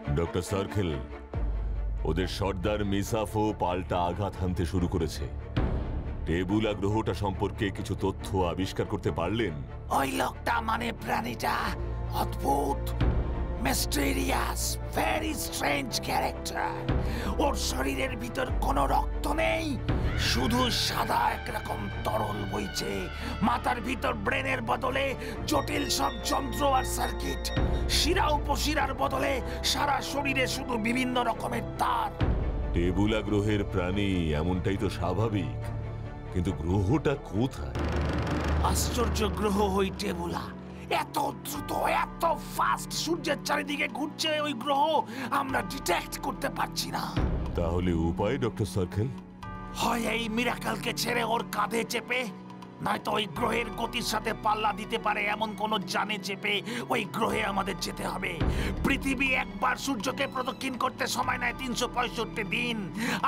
Doctor circle, ওদের সর্দার মিসাফও পাল্টা আঘাত হানতে শুরু করেছে। টেবুলা গ্রহটা সম্পর্কে কিছু তথ্য আবিষ্কার করতে পারলেন? ওই লোকটা মানে প্রাণীটা অদ্ভুত, মিস্টেরিয়াস, ভেরি স্ট্রেঞ্জ ক্যারেক্টার। ওর শরীরের ভিতর কোনো রক্ত নেই, শুধু সাদা একরকম তরল বইছে। মাথার ভিতর ব্রেনের বদলে জটিল সব যন্ত্র আর সার্কিট। শিরা উপশিরার বদলে সারা শরীরে শুধু বিভিন্ন রকমের তার। টেবুলা গ্রহের প্রাণী এমনটাই তো স্বাভাবিক, কিন্তু গ্রহটা কোথায়? আশ্চর্য গ্রহ ওই টেবুলা। এত দ্রুত, এত ফাস্ট সূর্যের চারিদিকে ঘুরছে ওই গ্রহ, আমরা ডিটেক্ট করতে পারছি না। তাহলে উপায় ডক্টর সার্কেল? হয় এই মিরাকেলকে ছেড়ে ওর কাঁধে চেপে, নয়তো ওই গ্রহের গতির সাথে পাল্লা দিতে পারে এমন কোন জানে চেপে ওই গ্রহে আমাদের যেতে হবে। পৃথিবী একবার সূর্যকে প্রদক্ষিণ করতে সময় নেয় 365 দিন,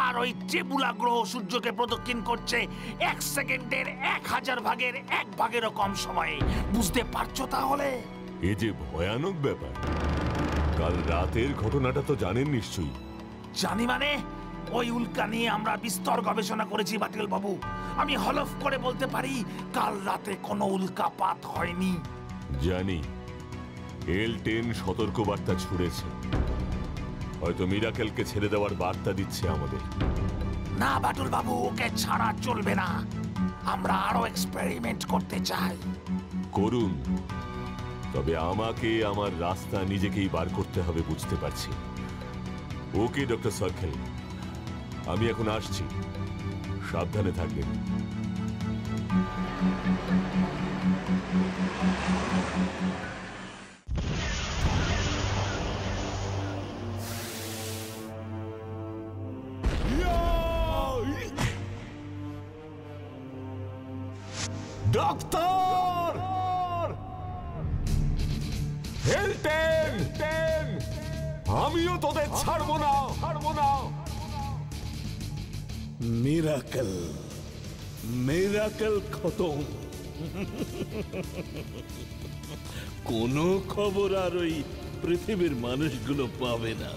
আর ওই টেবুলা গ্রহ সূর্যকে প্রদক্ষিণ করছে 1 সেকেন্ডের 1000 ভাগের 1 ভাগেরও কম সময়ে। বুঝতে পারছো তাহলে? এ যে ভয়ানক ব্যাপার। কাল রাতের ঘটনাটা তো জানেন নিশ্চয়ই। জানি মানে? ওই উল্কা নিয়ে আমরা বিস্তর গবেষণা করেছি বাতিল বাবু। আমি হলফ করে বলতে পারি কাল রাতে কোনো উল্কাপাত হয়নি। জানি এল-10 সতর্ক বার্তা ছুড়েছে, হয়তো মিরাকেলকে ছেড়ে দেওয়ার বার্তা দিচ্ছে আমাদের। না বাটুল বাবু, ওকে ছাড়া চলবে না। আমরা আরো এক্সপেরিমেন্ট করতে চাই। করুন, তবে আমাকে আমার রাস্তা নিজেকেই বার করতে হবে, বুঝতে পারছি। ওকে ডক্টর সার্কেল, আমি এখন আসছি, সাবধানে থাকবেন। ডক্টর! এল-10! আমিও তোদের ছাড়বো না, ছাড়বো না। মিরাকেল, মিরাকেল খতম। কোনো খবর আর ওই পৃথিবীর মানুষগুলো পাবে না।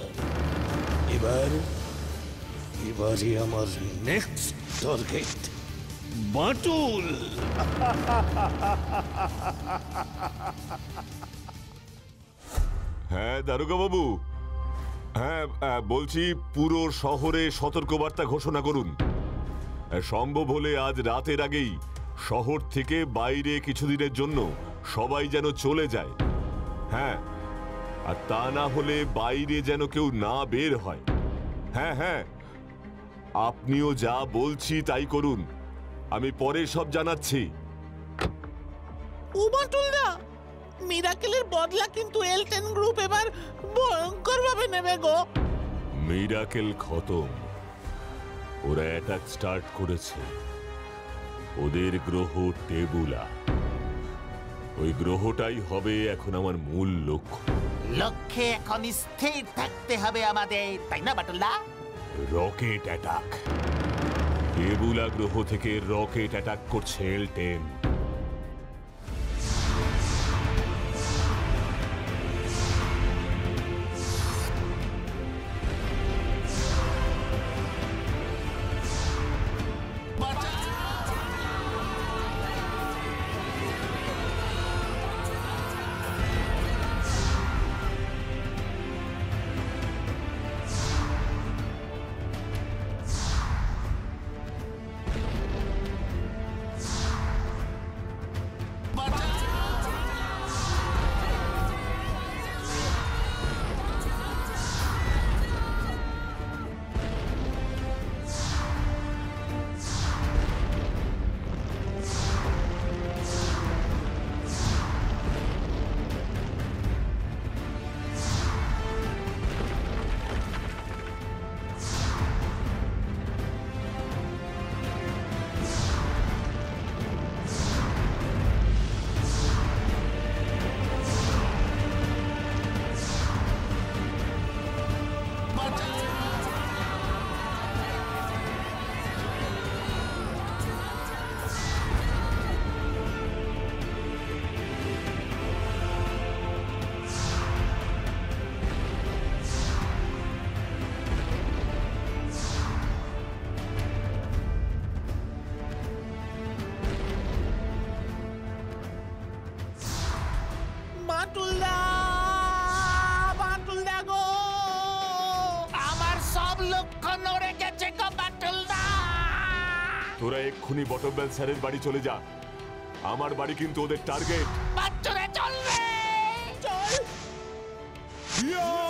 এবারই আমার নেক্সট টার্গেট বাটুল। হ্যাঁ দারোগা বাবু, হ্যাঁ বলছি পুরো শহরে সতর্কবার্তা ঘোষণা করুন। সম্ভব হলে আজ রাতের আগেই শহর থেকে বাইরে কিছুদিনের জন্য সবাই যেন চলে যায়। হ্যাঁ, আর তা না হলে বাইরে যেন কেউ না বের হয়। হ্যাঁ হ্যাঁ, আপনিও যা বলছি তাই করুন, আমি পরে সব জানাচ্ছি। ও বাটুলদা, মিরাকেলের বদলা কিন্তু এল-10 গ্রুপ এবার ভয়ঙ্কর ভাবে নেবে গো। মিরাকেল খতম, ওরা অ্যাটাক স্টার্ট করেছে। ওদের গ্রহ টেবুলা, ওই গ্রহটাই হবে এখন আমার মূল লক্ষ্য। লক্ষ্যে এখন স্থির থাকতে হবে আমাদের, তাই না বাটুলদা? Rocket attack. টেবুলা গ্রহ থেকে রকেট অ্যাটাক করছে এল-10। নড়ে গেছে গো বাটুলদা। তোরা এক্ষুনি বটমম্যান স্যারের বাড়ি চলে যা। আমার বাড়ি কিন্তু ওদের টার্গেট। বাচ্চুরে চলবে। চল। ইয়া!